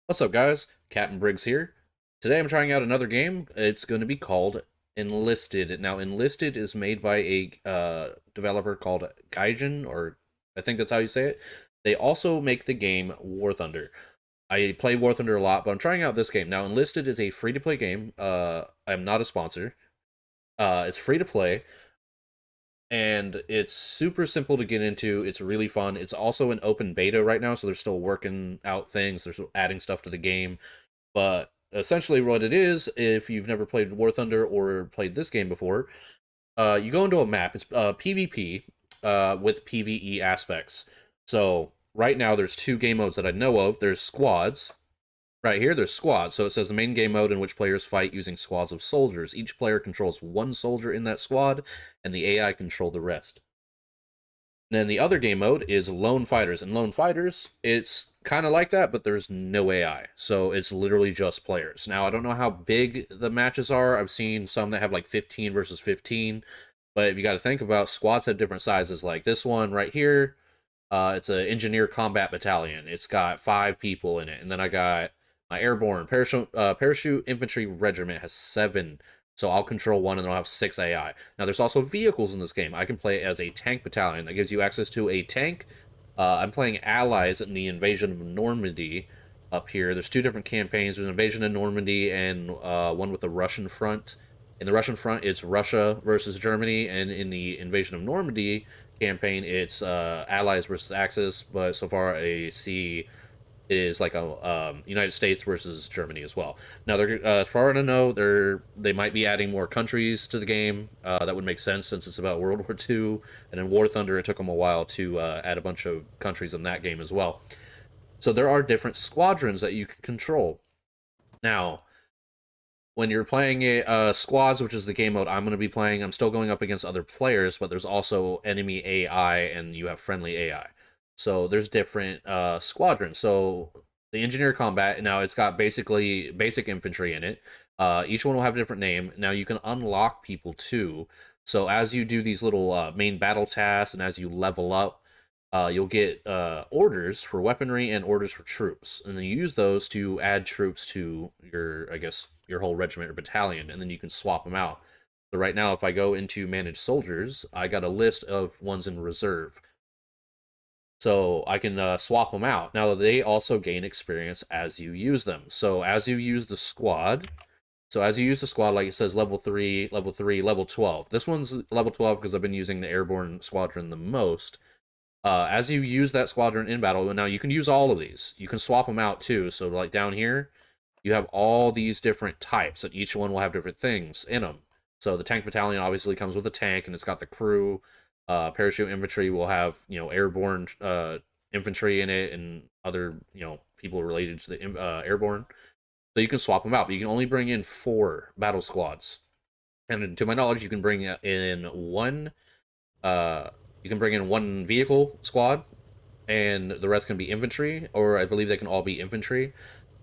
What's up, guys? Captain Briggs here. Today I'm trying out another game. It's going to be called Enlisted. Now, Enlisted is made by a developer called Gaijin, or I think that's how you say it. They also make the game War Thunder. I play War Thunder a lot, but I'm trying out this game. Now, Enlisted is a free-to-play game. I'm not a sponsor. It's free to play, and it's super simple to get into. It's really fun. It's also an open beta right now, so they're still working out things. They're still adding stuff to the game, but essentially, what it is, if you've never played War Thunder or played this game before, you go into a map. It's PvP with PvE aspects. So right now, there's two game modes that I know of. There's squads. Right here, there's squads. So it says the main game mode in which players fight using squads of soldiers. Each player controls one soldier in that squad, and the AI control the rest. Then the other game mode is Lone Fighters. And Lone Fighters, it's kind of like that, but there's no AI. So it's literally just players. Now, I don't know how big the matches are. I've seen some that have like 15 versus 15. But if you got to think about squads have different sizes. Like this one right here, it's an engineer combat battalion. It's got 5 people in it. And then I got my airborne parachute infantry regiment has 7, so I'll control one and I'll have 6 AI. Now, there's also vehicles in this game. I can play as a tank battalion that gives you access to a tank. I'm playing allies in the invasion of Normandy up here. There's 2 different campaigns. There's an invasion in Normandy and one with the Russian front. In the Russian front, it's Russia versus Germany, and in the invasion of Normandy campaign, it's Allies versus Axis. But so far, I see is like a United States versus Germany as well. Now, they're as far as I know, they might be adding more countries to the game. That would make sense since it's about World War II, and in War Thunder, it took them a while to add a bunch of countries in that game as well. So there are different squadrons that you can control. Now, when you're playing squads, which is the game mode I'm going to be playing, I'm still going up against other players, but there's also enemy AI and you have friendly AI. So there's different squadrons. So the engineer combat, now it's got basically basic infantry in it. Each one will have a different name. Now you can unlock people too. So as you do these little main battle tasks and as you level up, you'll get orders for weaponry and orders for troops, and then you use those to add troops to your, I guess, your whole regiment or battalion, and then you can swap them out. So right now, if I go into manage soldiers, I got a list of ones in reserve, so I can swap them out. Now they also gain experience as you use them. So as you use the squad, like it says, level 3, level 3, level 12. This one's level 12 because I've been using the airborne squadron the most. As you use that squadron in battle, now you can use all of these. You can swap them out too. So like down here, you have all these different types, and each one will have different things in them. So the tank battalion obviously comes with a tank, and it's got the crew. Parachute infantry will have airborne infantry in it, and other people related to the airborne. So you can swap them out, but you can only bring in 4 battle squads. And to my knowledge, you can bring in one. Uh, you can bring in one vehicle squad, and the rest can be infantry, or I believe they can all be infantry.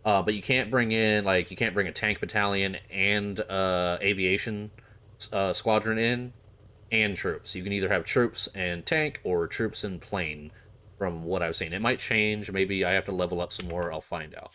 But you can't bring a tank battalion and aviation squadron in and troops. You can either have troops and tank or troops and plane. From what I've seen, it might change. Maybe I have to level up some more. I'll find out.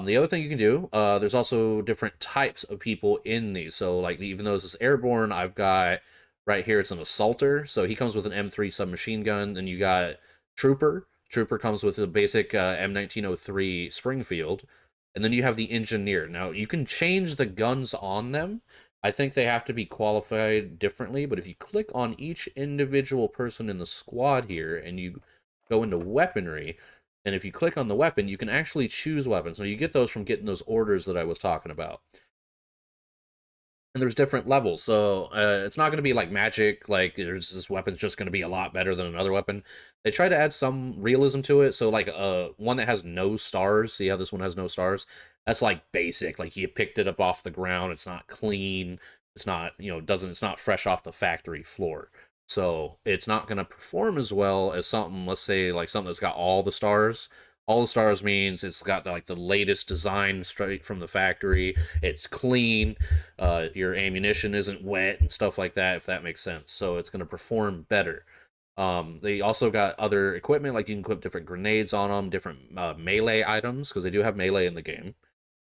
The other thing you can do, there's also different types of people in these. So, like, even though this is airborne, I've got right here, it's an assaulter. So he comes with an M3 submachine gun. Then you got trooper. Trooper comes with a basic M1903 Springfield. And then you have the engineer. Now, you can change the guns on them. I think they have to be qualified differently. But if you click on each individual person in the squad here and you go into weaponry, and if you click on the weapon, you can actually choose weapons. So you get those from getting those orders that I was talking about. And there's different levels, so it's not going to be like magic, like there's this weapon's just going to be a lot better than another weapon. They try to add some realism to it, so like one that has no stars, see how this one has no stars? That's like basic, like you picked it up off the ground, it's not clean, it's not, it's not fresh off the factory floor. So it's not going to perform as well as something, let's say, like something that's got all the stars. All the stars means it's got like the latest design straight from the factory. It's clean. Your ammunition isn't wet and stuff like that, if that makes sense. So it's going to perform better. They also got other equipment, like you can equip different grenades on them, different melee items, because they do have melee in the game.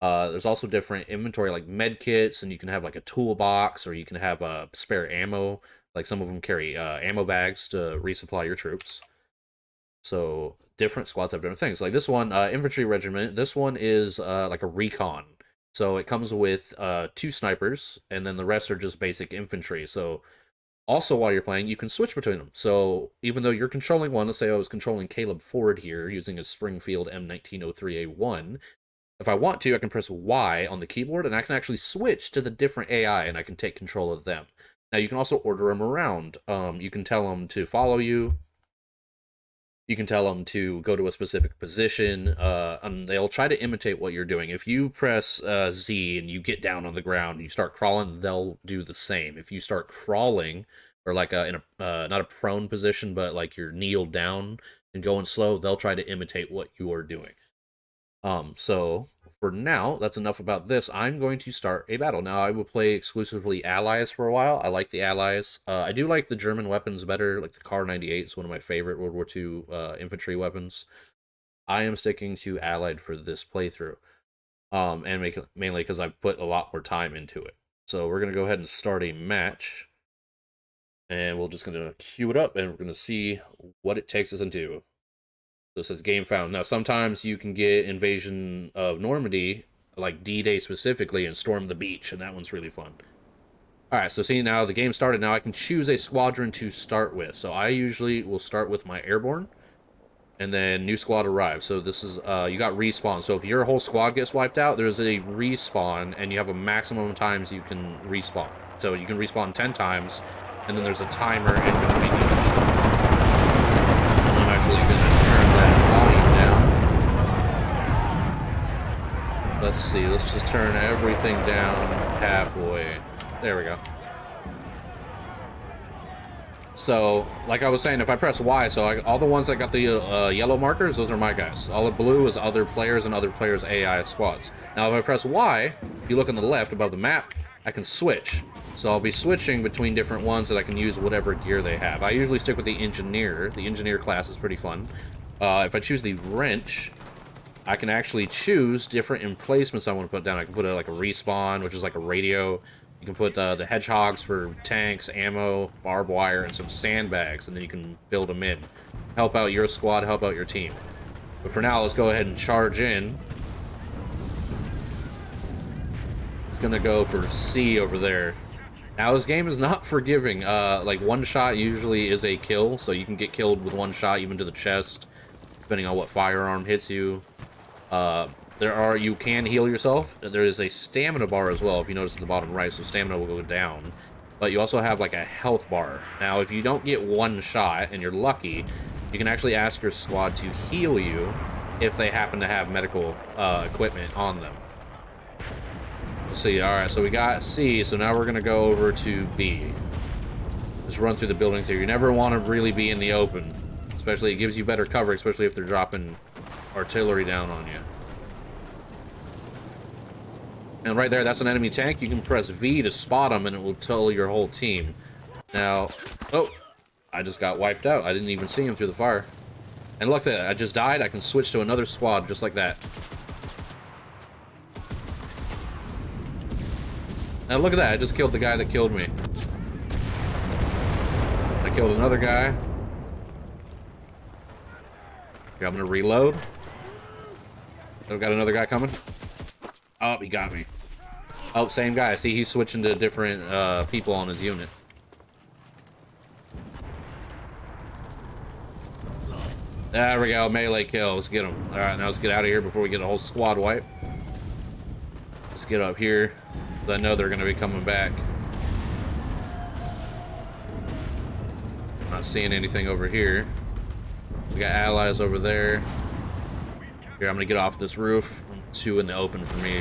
There's also different inventory, like med kits, and you can have like a toolbox, or you can have spare ammo. Like some of them carry ammo bags to resupply your troops. So different squads have different things. Like this one, infantry regiment. This one is like a recon. So it comes with 2 snipers, and then the rest are just basic infantry. So also, while you're playing, you can switch between them. So even though you're controlling one, let's say I was controlling Caleb Ford here using a Springfield M1903A1, if I want to, I can press Y on the keyboard, and I can actually switch to the different AI, and I can take control of them. Now, you can also order them around. You can tell them to follow you. You can tell them to go to a specific position, and they'll try to imitate what you're doing. If you press Z and you get down on the ground and you start crawling, they'll do the same. If you start crawling, or like in a not a prone position, but like you're kneeled down and going slow, they'll try to imitate what you are doing. So for now, that's enough about this. I'm going to start a battle. Now, I will play exclusively allies for a while. I like the allies. I do like the German weapons better. Like the Kar 98 is one of my favorite World War II infantry weapons. I am sticking to allied for this playthrough. And mainly because I've put a lot more time into it. So we're going to go ahead and start a match. And we're just going to queue it up, and we're going to see what it takes us into. So it says game found. Now, sometimes you can get Invasion of Normandy, like D-Day specifically, and storm the beach, and that one's really fun. Alright, so see now the game started. Now I can choose a squadron to start with. So I usually will start with my airborne, and then new squad arrives. So this is, you got respawn. So if your whole squad gets wiped out, there's a respawn, and you have a maximum of times you can respawn. So you can respawn 10 times, and then there's a timer in between each. I'm actually going to turn that volume down. Let's see, let's just turn everything down halfway. There we go. So, like I was saying, if I press Y, so all the ones that got the yellow markers, those are my guys. All the blue is other players and other players' AI squads. Now, if I press Y, if you look on the left above the map, I can switch. So I'll be switching between different ones that I can use whatever gear they have. I usually stick with the engineer. The engineer class is pretty fun. If I choose the wrench, I can actually choose different emplacements I want to put down. I can put like a respawn, which is like a radio. You can put the hedgehogs for tanks, ammo, barbed wire, and some sandbags, and then you can build them in. Help out your squad, help out your team. But for now, let's go ahead and charge in. It's gonna go for C over there. Now, this game is not forgiving. Like, one shot usually is a kill, so you can get killed with one shot, even to the chest, depending on what firearm hits you. You can heal yourself. There is a stamina bar as well, if you notice at the bottom right, so stamina will go down. But you also have, like, a health bar. Now, if you don't get one shot, and you're lucky, you can actually ask your squad to heal you if they happen to have medical equipment on them. Let's see, alright, so we got C, so now we're going to go over to B. Just run through the buildings here. You never want to really be in the open. Especially, it gives you better cover, especially if they're dropping artillery down on you. And right there, that's an enemy tank. You can press V to spot them, and it will tell your whole team. Now, oh, I just got wiped out. I didn't even see him through the fire. And look at that, I just died. I can switch to another squad just like that. Now look at that, I just killed the guy that killed me. I killed another guy. Okay, I'm gonna reload. I've got another guy coming. Oh, he got me. Oh, same guy. See, he's switching to different people on his unit. There we go, melee kill. Let's get him. Alright, now let's get out of here before we get a whole squad wipe. Let's get up here. I know they're going to be coming back. Not seeing anything over here. We got allies over there. Here, I'm going to get off this roof. 2 in the open for me.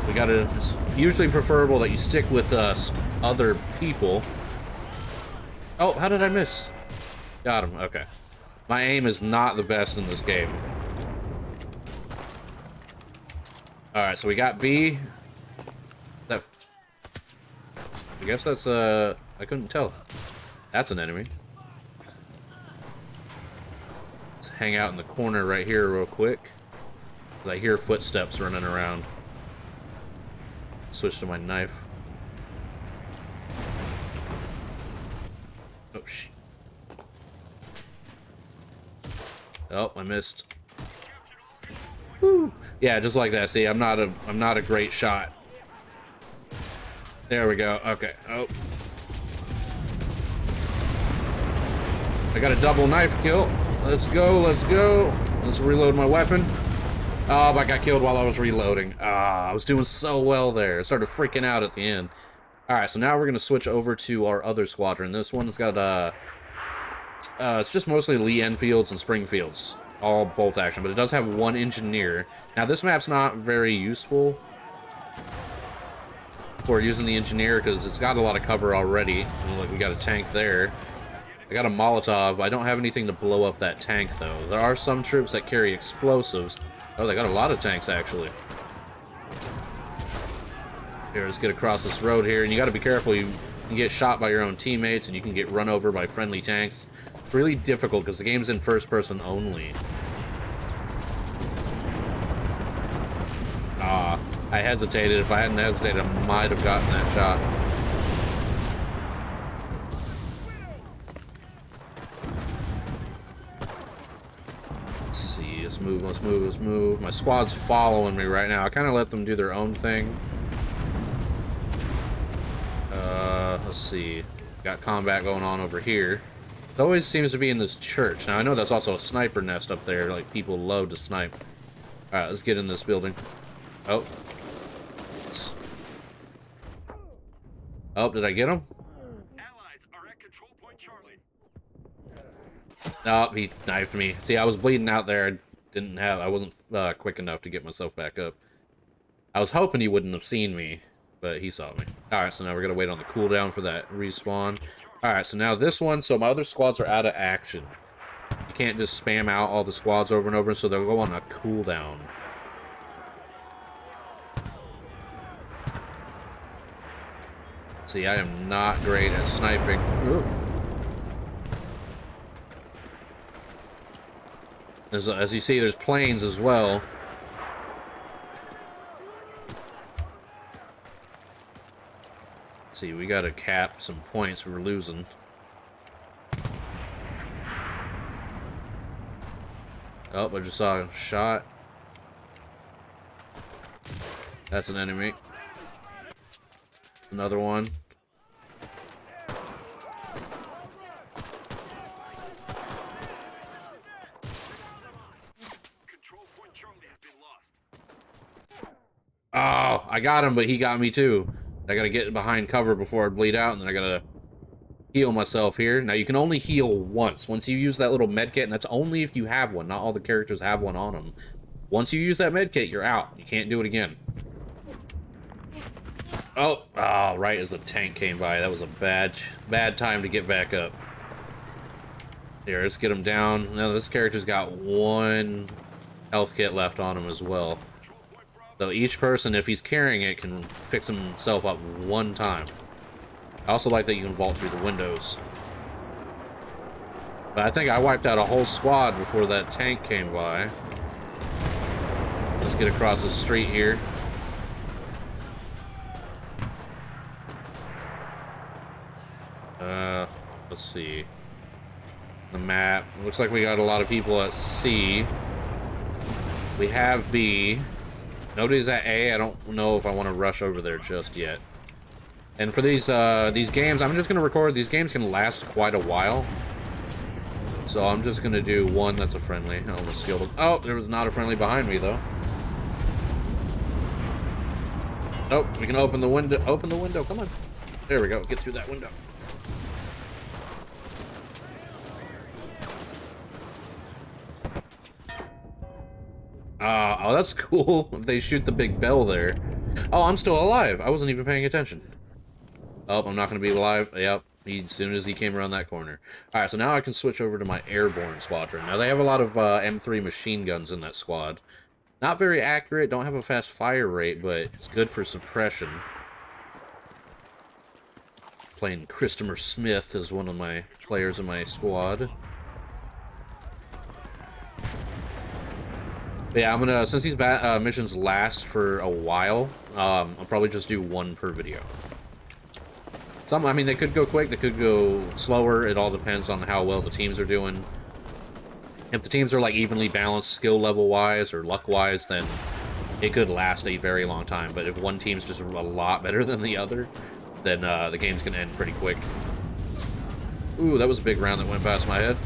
We got to... It's usually preferable that you stick with other people. Oh, how did I miss? Got him. Okay. My aim is not the best in this game. Alright, so we got B. I guess that's, I couldn't tell. That's an enemy. Let's hang out in the corner right here real quick. I hear footsteps running around. Switch to my knife. Oh, shit. Oh, I missed. Woo. Yeah, just like that. See, I'm not a great shot. There we go. Okay. Oh. I got a double knife kill. Let's go, let's go. Let's reload my weapon. Oh, I got killed while I was reloading. Ah, I was doing so well there. I started freaking out at the end. Alright, so now we're going to switch over to our other squadron. This one's got, it's just mostly Lee Enfields and Springfields. All bolt action, but it does have one engineer. Now, this map's not very useful for using the engineer because it's got a lot of cover already. Look, we got a tank there. I got a Molotov. I don't have anything to blow up that tank, though. There are some troops that carry explosives. Oh, they got a lot of tanks, actually. Here, let's get across this road here. And you got to be careful. You can get shot by your own teammates, and you can get run over by friendly tanks. It's really difficult, because the game's in first person only. Ah, I hesitated. If I hadn't hesitated, I might have gotten that shot. Let's see. Let's move, let's move, let's move. My squad's following me right now. I kind of let them do their own thing. Let's see. Got combat going on over here. It always seems to be in this church. Now, I know that's also a sniper nest up there. Like, people love to snipe. Alright, let's get in this building. Oh. Oh, did I get him? Allies are at control point Charlie. Oh, he knifed me. See, I was bleeding out there. I wasn't quick enough to get myself back up. I was hoping he wouldn't have seen me, but he saw me. Alright, so now we're gonna wait on the cooldown for that respawn. Alright, so now this one, so my other squads are out of action. You can't just spam out all the squads over and over, so they'll go on a cooldown. See, I am not great at sniping. Ooh. As you see, there's planes as well. Let's see, we gotta cap some points we're losing. Oh, I just saw a shot. That's an enemy. Another one. Control point Charlie has been lost. Oh, I got him, but he got me too. I gotta get behind cover before I bleed out, and then I gotta heal myself here. Now, you can only heal once. Once you use that little med kit, and that's only if you have one. Not all the characters have one on them. Once you use that med kit, you're out. You can't do it again. Oh, right as the tank came by. That was a bad time to get back up. Here, let's get him down. Now, this character's got one health kit left on him as well. So each person, if he's carrying it, can fix himself up one time. I also like that you can vault through the windows. But I think I wiped out a whole squad before that tank came by. Let's get across the street here. Let's see. The map. Looks like we got a lot of people at C. We have B. Nobody's at A. I don't know if I want to rush over there just yet. And for these games, I'm just going to record. These games can last quite a while. So I'm just going to do one that's a friendly. I almost killed him. Oh, there was not a friendly behind me, though. Nope, we can open the window. Open the window, come on. There we go, get through that window. Oh, that's cool. They shoot the big bell there. Oh, I'm still alive. I wasn't even paying attention. Oh, I'm not going to be alive. Yep, as soon as he came around that corner. Alright, so now I can switch over to my airborne squadron. Now, they have a lot of M3 machine guns in that squad. Not very accurate, don't have a fast fire rate, but it's good for suppression. Playing Christopher Smith as one of my players in my squad. But yeah, I'm gonna, since these missions last for a while, I'll probably just do one per video. I mean, they could go quick, they could go slower. It all depends on how well the teams are doing. If the teams are like evenly balanced skill level wise or luck wise, then it could last a very long time. But if one team's just a lot better than the other, then the game's gonna end pretty quick. Ooh, that was a big round that went past my head.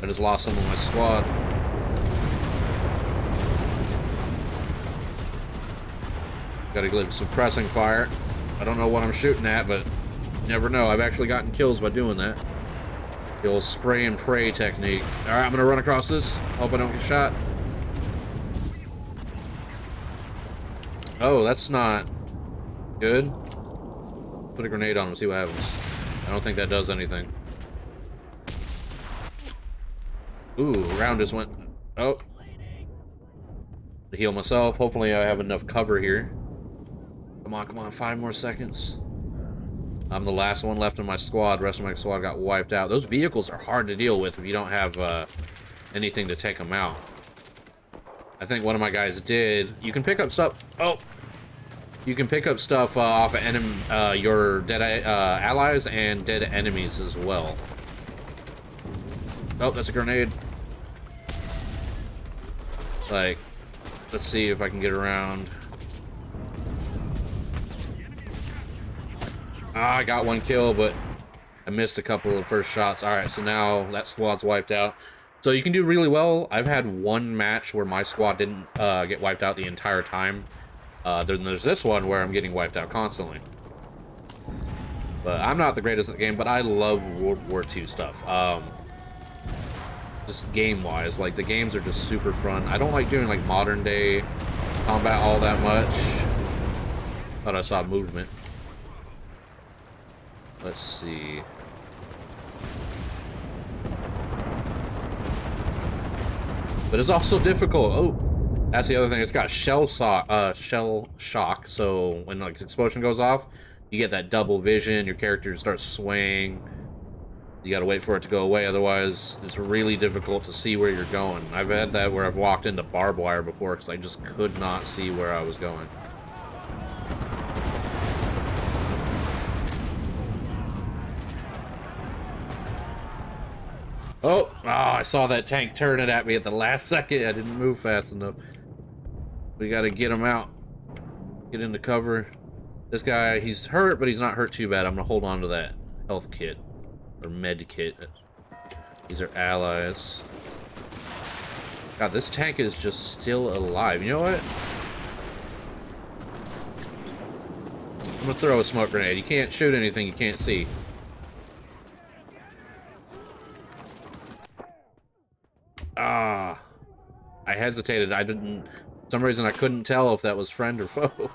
I just lost some of my squad. Gotta give suppressing fire. I don't know what I'm shooting at, but you never know. I've actually gotten kills by doing that. The old spray and pray technique. Alright, I'm gonna run across this. Hope I don't get shot. Oh, that's not good. Put a grenade on him, see what happens. I don't think that does anything. Ooh, round just went... Oh. To heal myself. Hopefully I have enough cover here. Come on, 5 more seconds. I'm the last one left in my squad. The rest of my squad got wiped out. Those vehicles are hard to deal with if you don't have anything to take them out. I think one of my guys did. You can pick up stuff... Oh! You can pick up stuff off of your dead allies and dead enemies as well. Oh, that's a grenade. Like, let's see if I can get around. Ah, I got one kill, but I missed a couple of the first shots. Alright, so now that squad's wiped out. So you can do really well. I've had one match where my squad didn't get wiped out the entire time. Then there's this one where I'm getting wiped out constantly. But I'm not the greatest at the game, but I love World War II stuff. Just game-wise, like, the games are just super fun. I don't like doing, like, modern-day combat all that much. Thought I saw movement. Let's see. But it's also difficult. Oh! That's the other thing. It's got shell shock. So when like explosion goes off, you get that double vision. Your character starts swaying. You gotta wait for it to go away. Otherwise, it's really difficult to see where you're going. I've had that where I've walked into barbed wire before because I just could not see where I was going. Oh, I saw that tank turn it at me at the last second. I didn't move fast enough. We gotta get him out. Get into cover. This guy, he's hurt, but he's not hurt too bad. I'm gonna hold on to that health kit. Or med kit. These are allies. God, this tank is just still alive. You know what? I'm gonna throw a smoke grenade. You can't shoot anything you can't see. Ah. I hesitated. I didn't... For some reason I couldn't tell if that was friend or foe.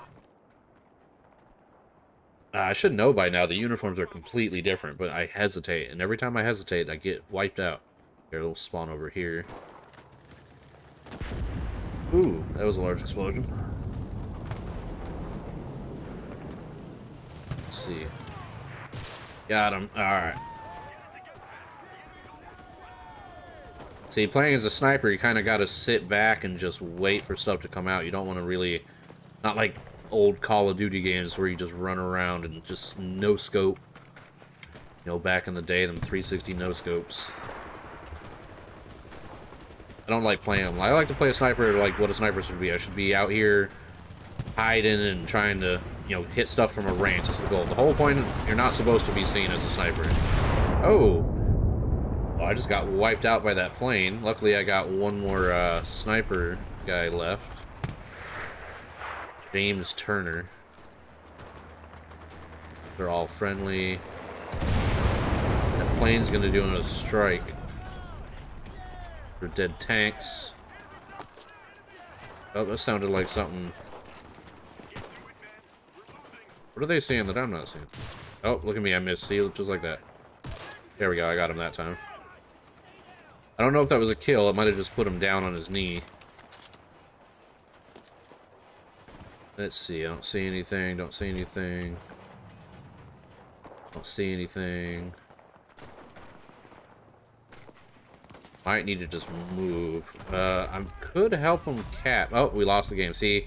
I should know by now. The uniforms are completely different, but I hesitate. And every time I hesitate, I get wiped out. Here, a little spawn over here. Ooh, that was a large explosion. Let's see. Got him. Alright. See, playing as a sniper, you kind of got to sit back and just wait for stuff to come out. You don't want to really... Not like old Call of Duty games where you just run around and just no-scope. You know, back in the day, them 360 no-scopes. I don't like playing them. I like to play a sniper like what a sniper should be. I should be out here hiding and trying to, you know, hit stuff from a range. That's the goal. The whole point, you're not supposed to be seen as a sniper. Oh! Well, I just got wiped out by that plane. Luckily, I got one more sniper guy left. James Turner. They're all friendly. That plane's gonna do a strike. For dead tanks. Oh, that sounded like something. What are they seeing that I'm not seeing? Oh, look at me, I missed. See, just like that. There we go, I got him that time. I don't know if that was a kill. It might have just put him down on his knee. Let's see. I don't see anything. Don't see anything. Don't see anything. Might need to just move. I could help him cap. Oh, we lost the game. See,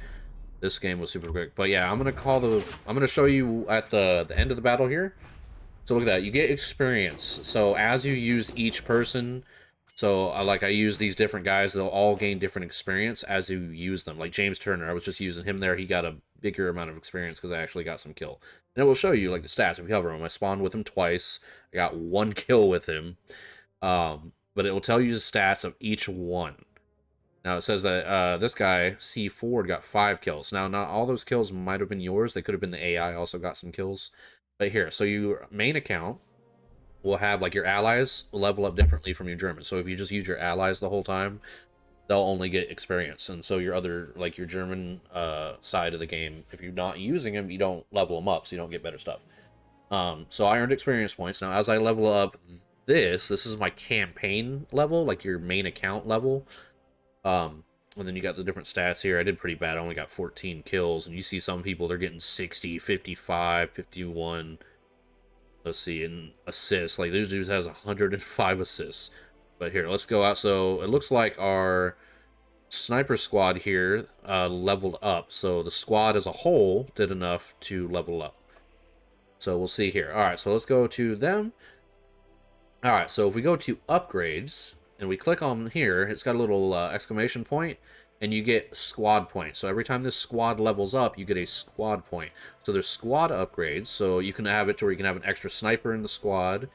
this game was super quick. But yeah, I'm gonna show you at the end of the battle here. So look at that. You get experience. So as you use each person, so like I use these different guys, they'll all gain different experience as you use them. Like James Turner, I was just using him there. He got a bigger amount of experience because I actually got some kill. And it will show you like the stats if you cover him. I spawned with him twice. I got 1 kill with him. But it will tell you the stats of each one. Now it says that this guy C Ford got 5 kills. Now not all those kills might have been yours. They could have been the AI also got some kills. But here, so your main account will have like your allies level up differently from your German. So if you just use your allies the whole time, they'll only get experience. And so your other like your German side of the game, if you're not using them, you don't level them up, so you don't get better stuff. So I earned experience points. Now as I level up this is my campaign level, like your main account level. And then you got the different stats here. I did pretty bad. I only got 14 kills. And you see some people, they're getting 60, 55, 51. Let's see, in assists. Like, these dudes has 105 assists. But here, let's go out. So, it looks like our sniper squad here leveled up. So, the squad as a whole did enough to level up. So, we'll see here. Alright, so let's go to them. Alright, so if we go to upgrades, and we click on here, it's got a little exclamation point, and you get squad points. So every time this squad levels up, you get a squad point. So there's squad upgrades, so you can have it to where you can have an extra sniper in the squad.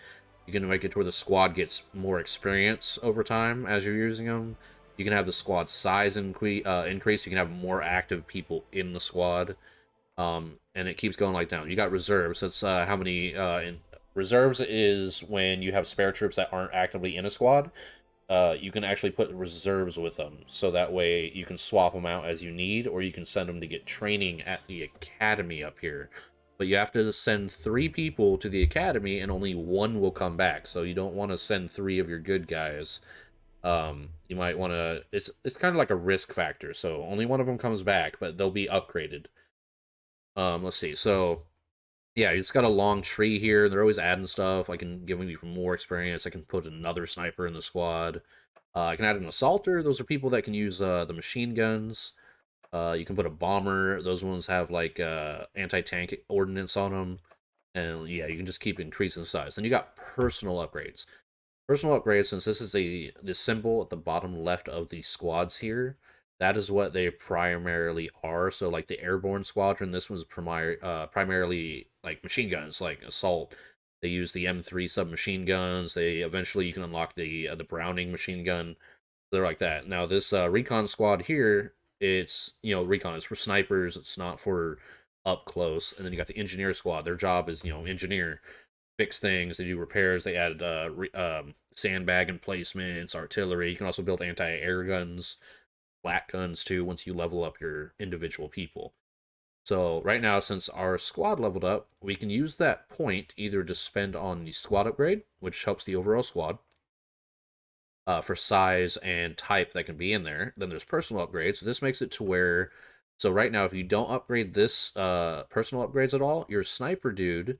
You can make it to where the squad gets more experience over time as you're using them. You can have the squad size increase. You can have more active people in the squad. And it keeps going like down. You got reserves. That's how many reserves is when you have spare troops that aren't actively in a squad. You can actually put reserves with them, so that way you can swap them out as you need, or you can send them to get training at the academy up here. But you have to send 3 people to the academy, and only 1 will come back. So you don't want to send 3 of your good guys. You might want to. It's kind of like a risk factor. So only 1 of them comes back, but they'll be upgraded. Let's see. So yeah, it's got a long tree here. They're always adding stuff. I can give you more experience. I can put another sniper in the squad. I can add an assaulter. Those are people that can use the machine guns. You can put a bomber. Those ones have like anti-tank ordnance on them. And yeah, you can just keep increasing size. Then you got personal upgrades. Personal upgrades, since this is the symbol at the bottom left of the squads here, that is what they primarily are. So like the airborne squadron, this one's primarily like machine guns, like assault. They use the M3 submachine guns. They eventually you can unlock the Browning machine gun. They're like that. Now this recon squad here, it's recon is for snipers. It's not for up close. And then you got the engineer squad. Their job is engineer, fix things. They do repairs. They add sandbag emplacements, artillery. You can also build anti-air guns, flat guns too. Once you level up your individual people. So right now, since our squad leveled up, we can use that point either to spend on the squad upgrade, which helps the overall squad, for size and type that can be in there. Then there's personal upgrades. So this makes it to where, so right now, if you don't upgrade this personal upgrades at all, your sniper dude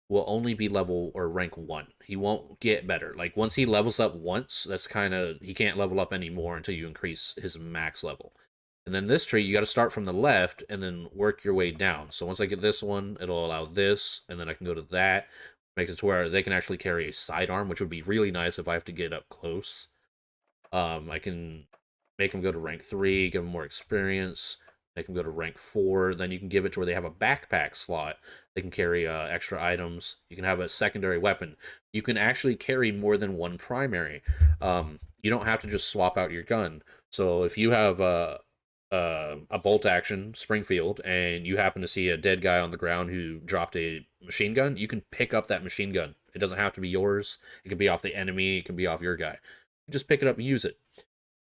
will only be level or rank 1. He won't get better. Like once he levels up once, that's kind of, he can't level up anymore until you increase his max level. And then this tree, you got to start from the left and then work your way down. So once I get this one, it'll allow this, and then I can go to that. Makes it to where they can actually carry a sidearm, which would be really nice if I have to get up close. I can make them go to rank 3, give them more experience, make them go to rank 4. Then you can give it to where they have a backpack slot. They can carry extra items. You can have a secondary weapon. You can actually carry more than one primary. You don't have to just swap out your gun. So if you have a bolt action Springfield and you happen to see a dead guy on the ground who dropped a machine gun, you can pick up that machine gun. It doesn't have to be yours. It can be off the enemy. It can be off your guy. You just pick it up and use it.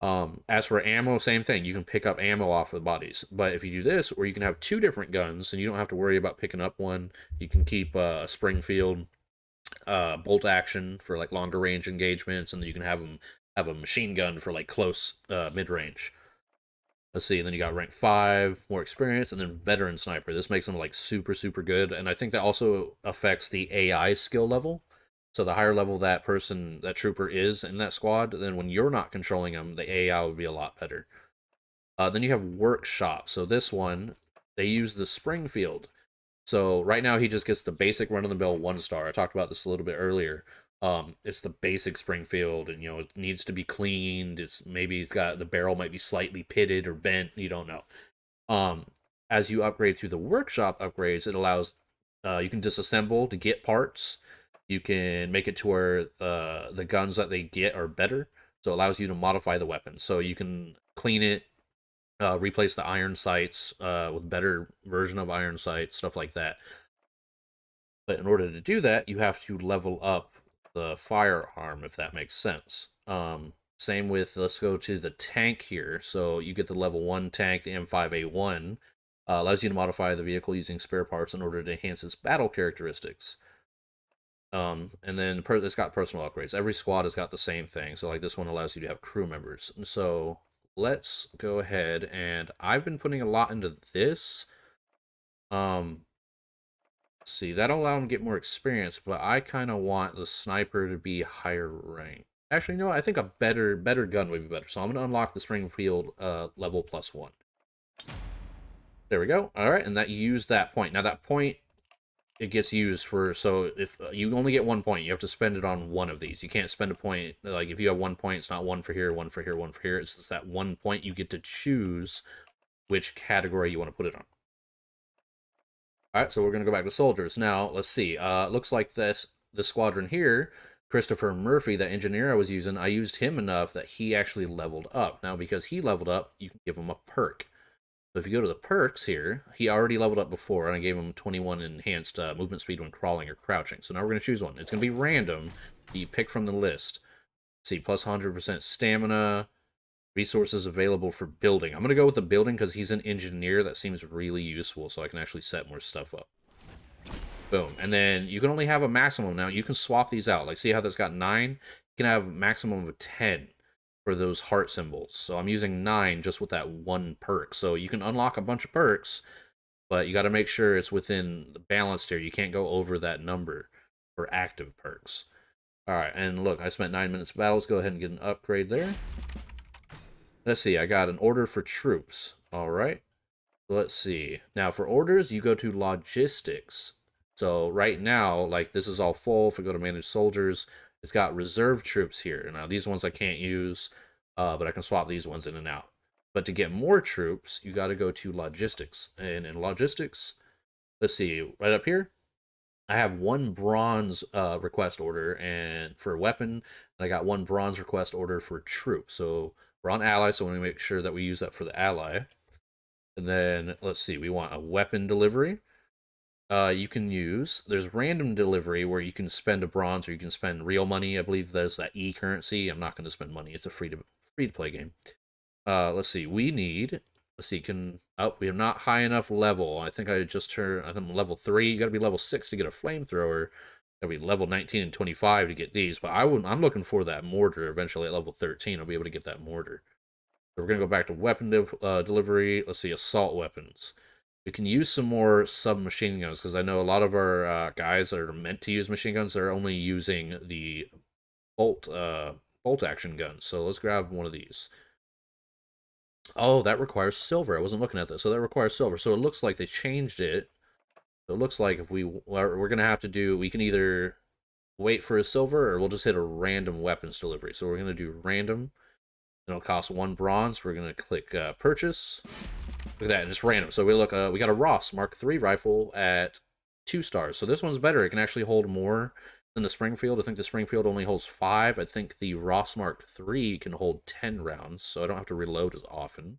As for ammo, same thing. You can pick up ammo off of the bodies. But if you do this, or you can have 2 different guns, and you don't have to worry about picking up one. You can keep a Springfield bolt action for like longer range engagements, and then you can have them have a machine gun for like close mid range. Let's see, and then you got rank 5, more experience, and then veteran sniper. This makes them like super, super good. And I think that also affects the AI skill level. So the higher level that person, that trooper is in that squad, then when you're not controlling them, the AI would be a lot better. Then you have workshop. So this one, they use the Springfield. So right now he just gets the basic run of the mill 1 star. I talked about this a little bit earlier. It's the basic Springfield, and it needs to be cleaned. It's maybe it's got the barrel might be slightly pitted or bent. You don't know. Um, as you upgrade through the workshop upgrades, it allows you can disassemble to get parts. You can make it to where the guns that they get are better, so it allows you to modify the weapon. So you can clean it, replace the iron sights with better version of iron sights, stuff like that. But in order to do that, you have to level up the firearm, if that makes sense. Same with, let's go to the tank here. So you get the level 1 tank, the M5A1. Allows you to modify the vehicle using spare parts in order to enhance its battle characteristics. And then it's got personal upgrades. Every squad has got the same thing. So like this one allows you to have crew members. And so let's go ahead, and I've been putting a lot into this. See, that'll allow him to get more experience, but I kind of want the sniper to be higher rank. Actually, no, I think a better gun would be better. So I'm gonna unlock the Springfield level +1. There we go. All right, and that used that point. Now that point, it gets used for, so if you only get 1 point, you have to spend it on one of these. You can't spend a point, like if you have 1 point, it's not one for here, one for here, one for here. It's just that 1 point you get to choose which category you want to put it on. All right, so we're going to go back to soldiers. Now, let's see. Looks like this squadron here, Christopher Murphy, that engineer I was using, I used him enough that he actually leveled up. Now, because he leveled up, you can give him a perk. So if you go to the perks here, he already leveled up before, and I gave him 21 enhanced movement speed when crawling or crouching. So now we're going to choose one. It's going to be random. You pick from the list. Let's see, plus 100% stamina, resources available for building. I'm going to go with the building because he's an engineer. That seems really useful, so I can actually set more stuff up. Boom. And then you can only have a maximum now. You can swap these out. Like, see how that's got 9? You can have a maximum of 10 for those heart symbols. So I'm using 9 just with that one perk. So you can unlock a bunch of perks, but you got to make sure it's within the balanced here. You can't go over that number for active perks. All right, and look, I spent 9 minutes of battle. Let's go ahead and get an upgrade there. Let's see, I got an order for troops. All right. Let's see. Now, for orders, you go to logistics. So right now, like, this is all full. If we go to manage soldiers, it's got reserve troops here. Now, these ones I can't use, but I can swap these ones in and out. But to get more troops, you got to go to logistics. And in logistics, let's see, right up here, I have 1 bronze request order and for weapon, and I got 1 bronze request order for troop. So we're on ally, so we want to make sure that we use that for the ally. And then let's see, we want a weapon delivery. You can use, there's random delivery where you can spend a bronze or you can spend real money. I believe there's that e-currency. I'm not going to spend money. It's a free to play game. Let's see, we need, let's see, we have not high enough level. I think I just turned, I think I'm level 3. You got to be level 6 to get a flamethrower. Got to be level 19 and 25 to get these. But I'm looking for that mortar eventually at level 13. I'll be able to get that mortar. So we're going to go back to weapon delivery. Let's see, assault weapons. We can use some more submachine guns because I know a lot of our guys that are meant to use machine guns are only using the bolt action guns. So let's grab one of these. Oh, that requires silver. I wasn't looking at that. So that requires silver. So it looks like they changed it. So it looks like if we're going to have to do, we can either wait for a silver or we'll just hit a random weapons delivery. So we're going to do random. It'll cost 1 bronze. We're going to click purchase. Look at that, and it's random. So we got a Ross Mark III rifle at 2 stars. So this one's better. It can actually hold more than the Springfield. I think the Springfield only holds 5. I think the Ross Mark III can hold 10 rounds, so I don't have to reload as often.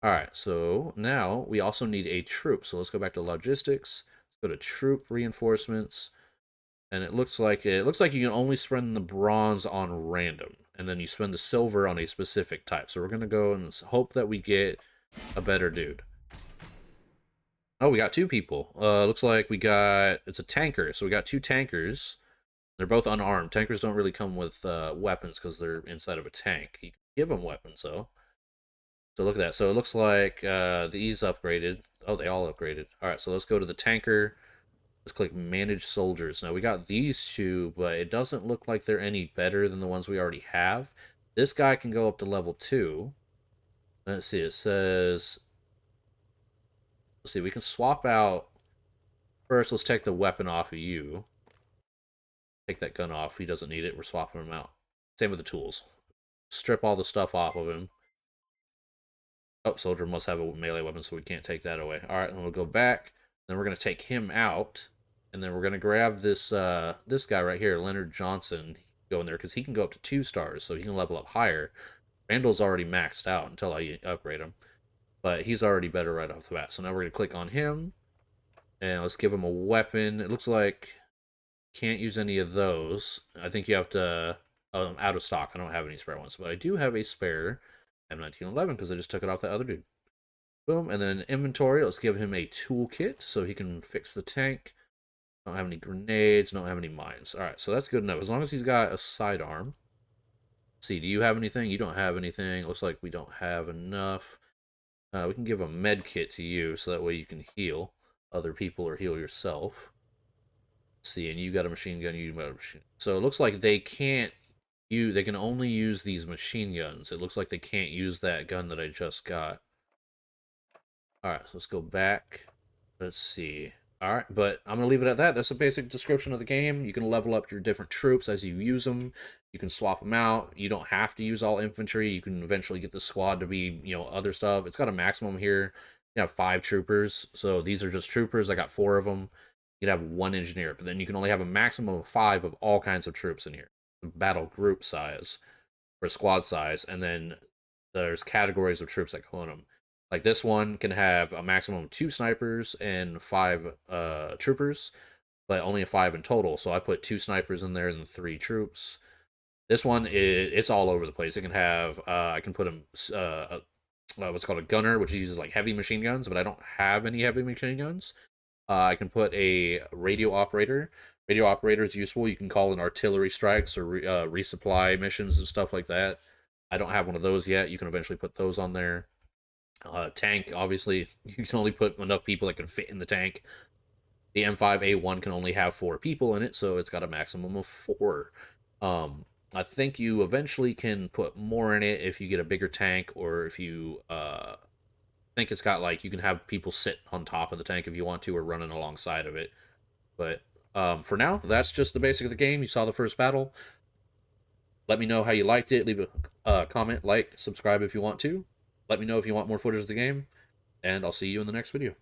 All right, so now we also need a troop. So let's go back to logistics. Let's go to troop reinforcements. And it looks like you can only spend the bronze on random, and then you spend the silver on a specific type. So we're gonna go and hope that we get a better dude. Oh, we got 2 people. Looks like it's a tanker. So we got 2 tankers. They're both unarmed. Tankers don't really come with weapons because they're inside of a tank. You can give them weapons though. So look at that. So it looks like these upgraded. Oh, they all upgraded. All right, so let's go to the tanker. Let's click Manage Soldiers. Now we got these two, but it doesn't look like they're any better than the ones we already have. This guy can go up to level 2. Let's see, it says... Let's see, we can swap out... First, let's take the weapon off of you. Take that gun off. He doesn't need it. We're swapping him out. Same with the tools. Strip all the stuff off of him. Oh, soldier must have a melee weapon, so we can't take that away. All right, and we'll go back. Then we're going to take him out. And then we're going to grab this this guy right here, Leonard Johnson. Go in there, because he can go up to 2 stars, so he can level up higher. Randall's already maxed out until I upgrade him. But he's already better right off the bat. So now we're going to click on him. And let's give him a weapon. It looks like can't use any of those. I think you have to... out of stock. I don't have any spare ones. But I do have a spare M1911 because I just took it off the other dude. Boom. And then inventory. Let's give him a toolkit so he can fix the tank. Don't have any grenades. Don't have any mines. Alright, so that's good enough. As long as he's got a sidearm. Let's see, do you have anything? You don't have anything. Looks like we don't have enough. We can give a med kit to you so that way you can heal other people or heal yourself. Let's see, and you got a machine gun, you got a machine. So it looks like they can't use, they can only use these machine guns. It looks like they can't use that gun that I just got. Alright, so let's go back. Let's see. Alright, but I'm going to leave it at that. That's a basic description of the game. You can level up your different troops as you use them. You can swap them out. You don't have to use all infantry. You can eventually get the squad to be, other stuff. It's got a maximum here. You have 5 troopers. So these are just troopers. I got 4 of them. You can have 1 engineer. But then you can only have a maximum of 5 of all kinds of troops in here. Battle group size or squad size. And then there's categories of troops that go in them. Like this one can have a maximum of 2 snipers and 5 troopers, but only a 5 in total. So I put 2 snipers in there and 3 troops. This one, it's all over the place. It can have, I can put what's called a gunner, which uses like heavy machine guns, but I don't have any heavy machine guns. I can put a radio operator. Radio operator is useful. You can call in artillery strikes or resupply missions and stuff like that. I don't have one of those yet. You can eventually put those on there. Tank, obviously, you can only put enough people that can fit in the tank. The M5A1 can only have 4 people in it, so it's got a maximum of 4. I think you eventually can put more in it if you get a bigger tank, or if you think it's got, like, you can have people sit on top of the tank if you want to, or running alongside of it. But for now, that's just the basic of the game. You saw the first battle. Let me know how you liked it. Leave a comment, like, subscribe if you want to. Let me know if you want more footage of the game, and I'll see you in the next video.